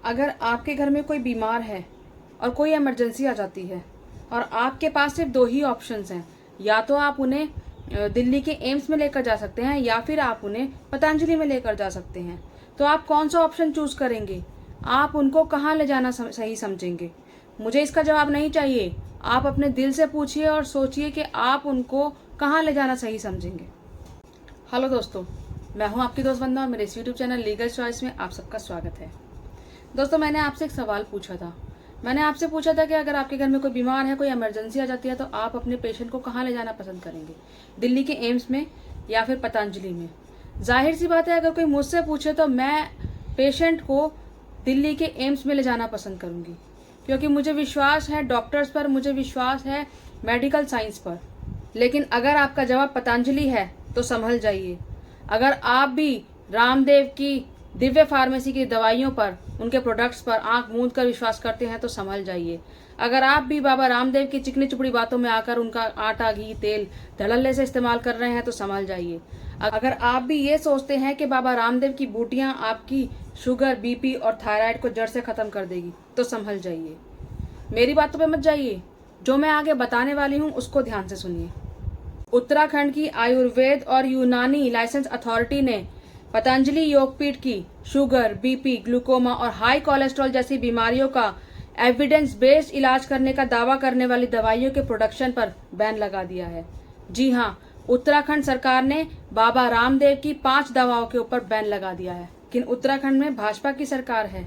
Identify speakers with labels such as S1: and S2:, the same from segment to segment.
S1: अगर आपके घर में कोई बीमार है और कोई इमरजेंसी आ जाती है और आपके पास सिर्फ दो ही ऑप्शंस हैं, या तो आप उन्हें दिल्ली के एम्स में लेकर जा सकते हैं या फिर आप उन्हें पतंजलि में लेकर जा सकते हैं, तो आप कौन सा ऑप्शन चूज करेंगे? आप उनको कहाँ ले जाना सही समझेंगे? मुझे इसका जवाब नहीं चाहिए। आप अपने दिल से पूछिए और सोचिए कि आप उनको कहाँ ले जाना सही समझेंगे। हेलो दोस्तों, मैं हूं आपकी दोस्त वंदना और मेरे इस यूट्यूब चैनल लीगल चॉइस में आप सबका स्वागत है। दोस्तों, मैंने आपसे एक सवाल पूछा था। मैंने आपसे पूछा था कि अगर आपके घर में कोई बीमार है, कोई इमरजेंसी आ जाती है, तो आप अपने पेशेंट को कहाँ ले जाना पसंद करेंगे? दिल्ली के एम्स में या फिर पतंजलि में? जाहिर सी बात है, अगर कोई मुझसे पूछे तो मैं पेशेंट को दिल्ली के एम्स में ले जाना पसंद करूंगी, क्योंकि मुझे विश्वास है डॉक्टर्स पर, मुझे विश्वास है मेडिकल साइंस पर। लेकिन अगर आपका जवाब पतंजलि है तो संभल जाइए। अगर आप भी रामदेव की दिव्य फार्मेसी की दवाइयों पर, उनके प्रोडक्ट्स पर आंख मूंद कर विश्वास करते हैं तो संभल जाइए। अगर आप भी बाबा रामदेव की चिकनी चुपड़ी बातों में आकर उनका आटा, घी, तेल धड़ल्ले से इस्तेमाल कर रहे हैं तो संभल जाइए। अगर आप भी ये सोचते हैं कि बाबा रामदेव की बूटियां आपकी शुगर, बीपी और थायराइड को जड़ से खत्म कर देगी तो संभल जाइए। मेरी बातों पे मत जाइए, जो मैं आगे बताने वाली हूँ उसको ध्यान से सुनिए। उत्तराखंड की आयुर्वेद और यूनानी लाइसेंस अथॉरिटी ने पतंजलि योगपीठ की शुगर, बीपी, ग्लूकोमा और हाई कोलेस्ट्रॉल जैसी बीमारियों का एविडेंस बेस्ड इलाज करने का दावा करने वाली दवाइयों के प्रोडक्शन पर बैन लगा दिया है। जी हाँ, उत्तराखंड सरकार ने बाबा रामदेव की 5 दवाओं के ऊपर बैन लगा दिया है। लेकिन उत्तराखंड में भाजपा की सरकार है,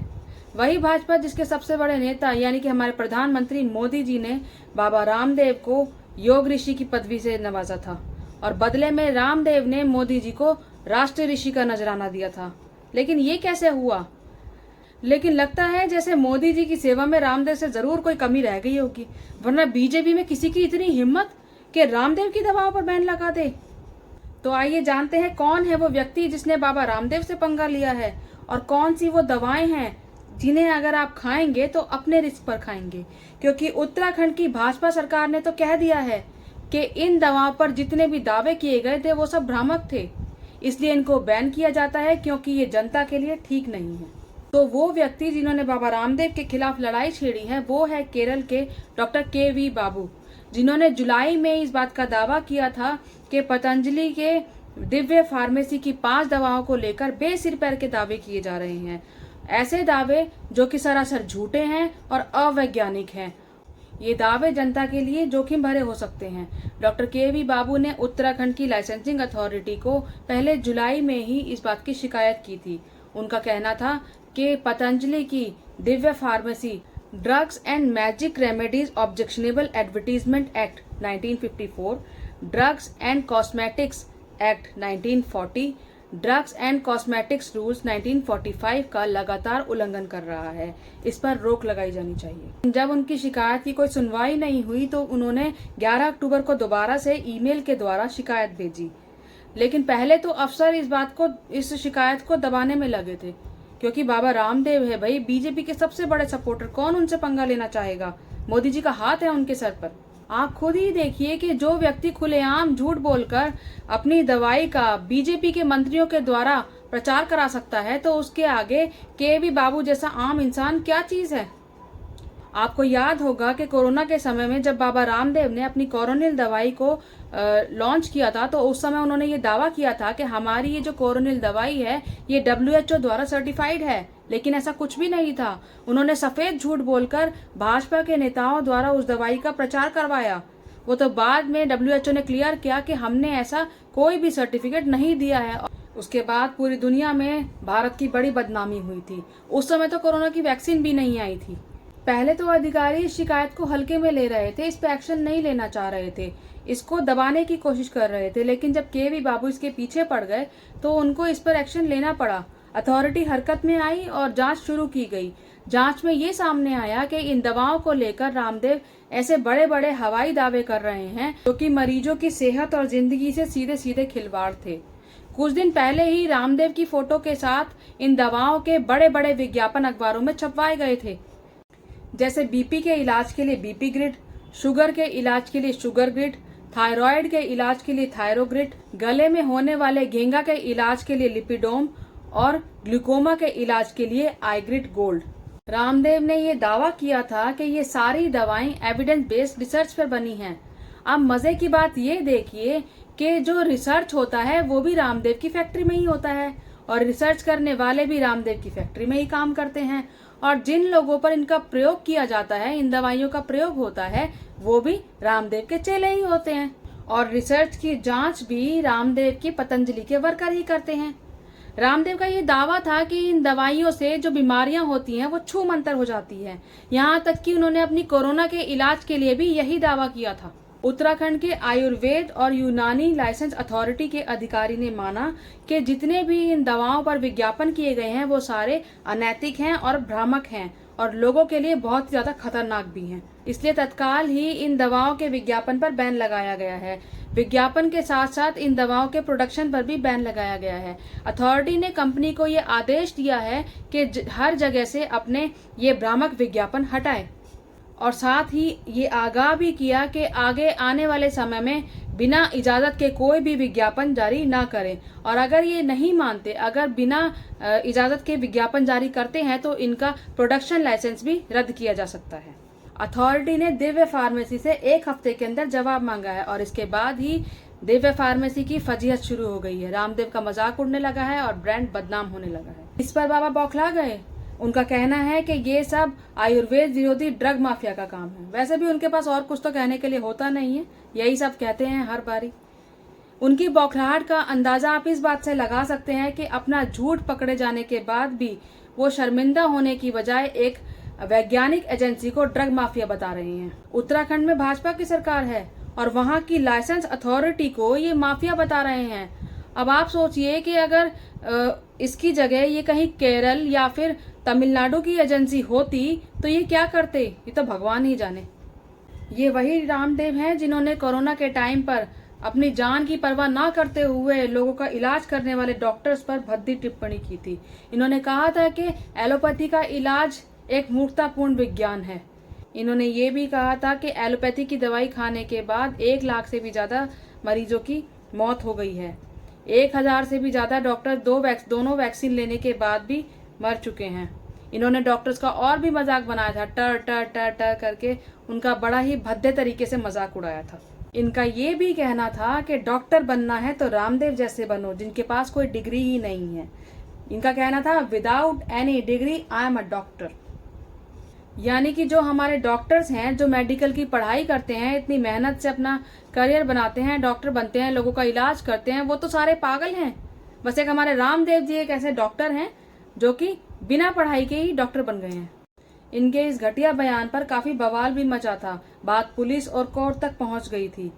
S1: वही भाजपा जिसके सबसे बड़े नेता यानी कि हमारे प्रधानमंत्री मोदी जी ने बाबा रामदेव को योग ऋषि की पदवी से नवाजा था और बदले में रामदेव ने मोदी जी को राष्ट्रीय ऋषि का नजराना दिया था। लेकिन ये कैसे हुआ? लेकिन लगता है जैसे मोदी जी की सेवा में रामदेव से जरूर कोई कमी रह गई होगी, वरना बीजेपी में किसी की इतनी हिम्मत कि रामदेव की दवाओं पर बैन लगा दे। तो आइए जानते हैं कौन है वो व्यक्ति जिसने बाबा रामदेव से पंगा लिया है और कौन सी वो दवाएं हैं जिन्हें अगर आप खाएंगे तो अपने रिस्क पर खाएंगे। क्योंकि उत्तराखंड की भाजपा सरकार ने तो कह दिया है कि इन दवाओं पर जितने भी दावे किए गए थे वो सब भ्रामक थे, इसलिए इनको बैन किया जाता है क्योंकि ये जनता के लिए ठीक नहीं है। तो वो व्यक्ति जिन्होंने बाबा रामदेव के खिलाफ लड़ाई छेड़ी है वो है केरल के डॉक्टर के.वी. बाबू, जिन्होंने जुलाई में इस बात का दावा किया था कि पतंजलि के दिव्य फार्मेसी की 5 दवाओं को लेकर बेसिर पैर के दावे किए जा रहे हैं। ऐसे दावे जो कि सरासर झूठे हैं और अवैज्ञानिक हैं। ये दावे जनता के लिए जोखिम भरे हो सकते हैं। Doctor KV. बाबू ने उत्तराखंड की लाइसेंसिंग अथॉरिटी को पहले जुलाई में ही इस बात की शिकायत की थी। उनका कहना था कि पतंजलि की Divya pharmacy drugs and magic remedies objectionable advertisement act 1954, drugs and cosmetics act 1940, drugs and cosmetics rules 1945 का लगातार उल्लंघन कर रहा है। इस पर रोक लगाई जानी चाहिए। जब उनकी शिकायत की कोई सुनवाई नहीं हुई तो उन्होंने 11 अक्टूबर को दोबारा से ईमेल के द्वारा शिकायत भेजी। लेकिन पहले तो अफसर इस शिकायत को दबाने में लगे थे, क्योंकि बाबा रामदेव है भाई, बीजेपी के सबसे बड़े सपोर्टर, कौन उनसे पंगा लेना चाहेगा? मोदी जी का हाथ है उनके सर पर। आप खुद ही देखिए कि जो व्यक्ति खुलेआम झूठ बोलकर अपनी दवाई का बीजेपी के मंत्रियों के द्वारा प्रचार करा सकता है, तो उसके आगे के.वी. बाबू जैसा आम इंसान क्या चीज है? आपको याद होगा कि कोरोना के समय में जब बाबा रामदेव ने अपनी कोरोनिल दवाई को लॉन्च किया था, तो उस समय उन्होंने ये दावा किया था कि हमारी ये जो कोरोनिल दवाई है ये WHO द्वारा सर्टिफाइड है। लेकिन ऐसा कुछ भी नहीं था। उन्होंने सफेद झूठ बोलकर भाजपा के नेताओं द्वारा उस दवाई का प्रचार करवाया। वो तो बाद में WHO ने क्लियर किया कि हमने ऐसा कोई भी सर्टिफिकेट नहीं दिया है। उसके बाद पूरी दुनिया में भारत की बड़ी बदनामी हुई थी। उस समय तो कोरोना की वैक्सीन भी नहीं आई थी। पहले तो अधिकारी इस शिकायत को हल्के में ले रहे थे, इस पर एक्शन नहीं लेना चाह रहे थे, इसको दबाने की कोशिश कर रहे थे। लेकिन जब के.वी. बाबू इसके पीछे पड़ गए तो उनको इस पर एक्शन लेना पड़ा। अथॉरिटी हरकत में आई और जांच शुरू की गई। जांच में ये सामने आया कि इन दवाओं को लेकर रामदेव ऐसे बड़े बड़े हवाई दावे कर रहे हैं जो कि मरीजों की सेहत और जिंदगी से सीधे सीधे खिलवाड़ थे। कुछ दिन पहले ही रामदेव की फोटो के साथ इन दवाओं के बड़े बड़े विज्ञापन अखबारों में छपवाए गए थे, जैसे बीपी के इलाज के लिए बीपी ग्रिड, शुगर के इलाज के लिए शुगर ग्रिड, थायराइड के इलाज के लिए थायरोग्रिड, गले में होने वाले घेंगा के इलाज के लिए लिपिडोम और ग्लूकोमा के इलाज के लिए आईग्रिड गोल्ड। रामदेव ने ये दावा किया था कि ये सारी दवाएं एविडेंस बेस्ड रिसर्च पर बनी हैं। अब मजे की बात ये देखिए कि जो रिसर्च होता है वो भी रामदेव की फैक्ट्री में ही होता है और रिसर्च करने वाले भी रामदेव की फैक्ट्री में ही काम करते हैं, और जिन लोगों पर इनका प्रयोग किया जाता है, इन दवाइयों का प्रयोग होता है, वो भी रामदेव के चेले ही होते हैं। और रिसर्च की जांच भी रामदेव की पतंजलि के वर्कर ही करते हैं। रामदेव का ये दावा था कि इन दवाइयों से जो बीमारियां होती हैं वो छू मंतर हो जाती है। यहाँ तक कि उन्होंने अपनी कोरोना के इलाज के लिए भी यही दावा किया था। उत्तराखंड के आयुर्वेद और यूनानी लाइसेंस अथॉरिटी के अधिकारी ने माना कि जितने भी इन दवाओं पर विज्ञापन किए गए हैं वो सारे अनैतिक हैं और भ्रामक हैं और लोगों के लिए बहुत ज्यादा खतरनाक भी हैं। इसलिए तत्काल ही इन दवाओं के विज्ञापन पर बैन लगाया गया है। विज्ञापन के साथ साथ इन दवाओं के प्रोडक्शन पर भी बैन लगाया गया है। अथॉरिटी ने कंपनी को ये आदेश दिया है कि हर जगह से अपने ये भ्रामक विज्ञापन हटाए, और साथ ही ये आगाह भी किया कि आगे आने वाले समय में बिना इजाज़त के कोई भी विज्ञापन जारी ना करें, और अगर ये नहीं मानते, अगर बिना इजाज़त के विज्ञापन जारी करते हैं तो इनका प्रोडक्शन लाइसेंस भी रद्द किया जा सकता है। अथॉरिटी ने दिव्य फार्मेसी से 1 हफ्ते के अंदर जवाब मांगा है और इसके बाद ही दिव्य फार्मेसी की फजीहत शुरू हो गई है। रामदेव का मजाक उड़ने लगा है और ब्रांड बदनाम होने लगा है। इस पर बाबा बौखला गए। उनका कहना है कि ये सब आयुर्वेद विरोधी ड्रग माफिया का काम है। वैसे भी उनके पास और कुछ तो कहने के लिए होता नहीं है, यही सब कहते हैं हर बारी। उनकी बौखलाहट का अंदाजा आप इस बात से लगा सकते हैं कि अपना झूठ पकड़े जाने के बाद भी वो शर्मिंदा होने की बजाय एक वैज्ञानिक एजेंसी को ड्रग माफिया बता रहे हैं। उत्तराखंड में भाजपा की सरकार है और वहां की लाइसेंस अथॉरिटी को ये माफिया बता रहे हैं। अब आप सोचिए कि अगर इसकी जगह ये कहीं केरल या फिर तमिलनाडु की एजेंसी होती तो ये क्या करते, ये तो भगवान ही जाने। ये वही रामदेव हैं जिन्होंने कोरोना के टाइम पर अपनी जान की परवाह ना करते हुए लोगों का इलाज करने वाले डॉक्टर्स पर भद्दी टिप्पणी की थी। इन्होंने कहा था कि एलोपैथी का इलाज एक मूर्खतापूर्ण विज्ञान है। इन्होंने ये भी कहा था कि एलोपैथी की दवाई खाने के बाद 1 लाख से भी ज्यादा मरीजों की मौत हो गई है। 1000 से भी ज्यादा डॉक्टर दोनों वैक्सीन लेने के बाद भी मर चुके हैं। इन्होंने डॉक्टर्स का और भी मजाक बनाया था, टर टर टर टर करके उनका बड़ा ही भद्दे तरीके से मजाक उड़ाया था। इनका ये भी कहना था कि डॉक्टर बनना है तो रामदेव जैसे बनो जिनके पास कोई डिग्री ही नहीं है। इनका कहना था without any degree I am a doctor. यानी कि जो हमारे डॉक्टर्स हैं, जो मेडिकल की पढ़ाई करते हैं, इतनी मेहनत से अपना करियर बनाते हैं, डॉक्टर बनते हैं, लोगों का इलाज करते हैं, वो तो सारे पागल हैं। बस एक हमारे रामदेव जी एक ऐसे डॉक्टर हैं जो कि बिना पढ़ाई के ही डॉक्टर बन गए हैं। इनके इस घटिया बयान पर काफी बवाल भी मचा था। बात पुलिस और कोर्ट तक पहुंच गई थी।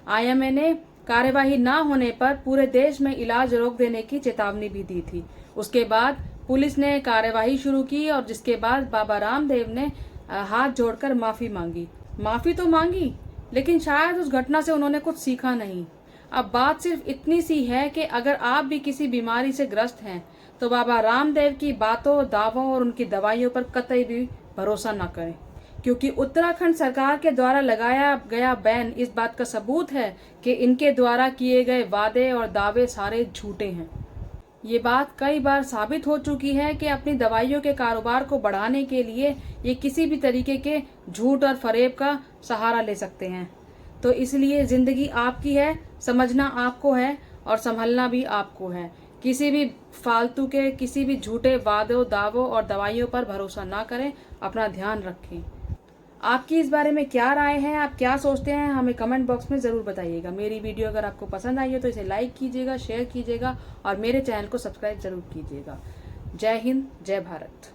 S1: आईएमए ने कार्यवाही न होने पर पूरे देश में इलाज रोक देने की चेतावनी भी दी थी। उसके बाद पुलिस ने कार्यवाही शुरू की और जिसके बाद बाबा रामदेव ने हाथ जोड़कर माफी मांगी। माफी तो मांगी, लेकिन शायद उस घटना से उन्होंने कुछ सीखा नहीं। अब बात सिर्फ इतनी सी है कि अगर आप भी किसी बीमारी से ग्रस्त हैं तो बाबा रामदेव की बातों, दावों और उनकी दवाइयों पर कतई भी भरोसा न करें, क्योंकि उत्तराखंड सरकार के द्वारा लगाया गया बैन इस बात का सबूत है कि इनके द्वारा किए गए वादे और दावे सारे झूठे हैं। ये बात कई बार साबित हो चुकी है कि अपनी दवाइयों के कारोबार को बढ़ाने के लिए ये किसी भी तरीके के झूठ और फरेब का सहारा ले सकते हैं। तो इसलिए जिंदगी आपकी है, समझना आपको है और संभलना भी आपको है। किसी भी फालतू के, किसी भी झूठे वादों, दावों और दवाइयों पर भरोसा ना करें। अपना ध्यान रखें। आपकी इस बारे में क्या राय है, आप क्या सोचते हैं, हमें कमेंट बॉक्स में ज़रूर बताइएगा। मेरी वीडियो अगर आपको पसंद आई हो तो इसे लाइक कीजिएगा, शेयर कीजिएगा और मेरे चैनल को सब्सक्राइब जरूर कीजिएगा। जय हिंद, जय भारत।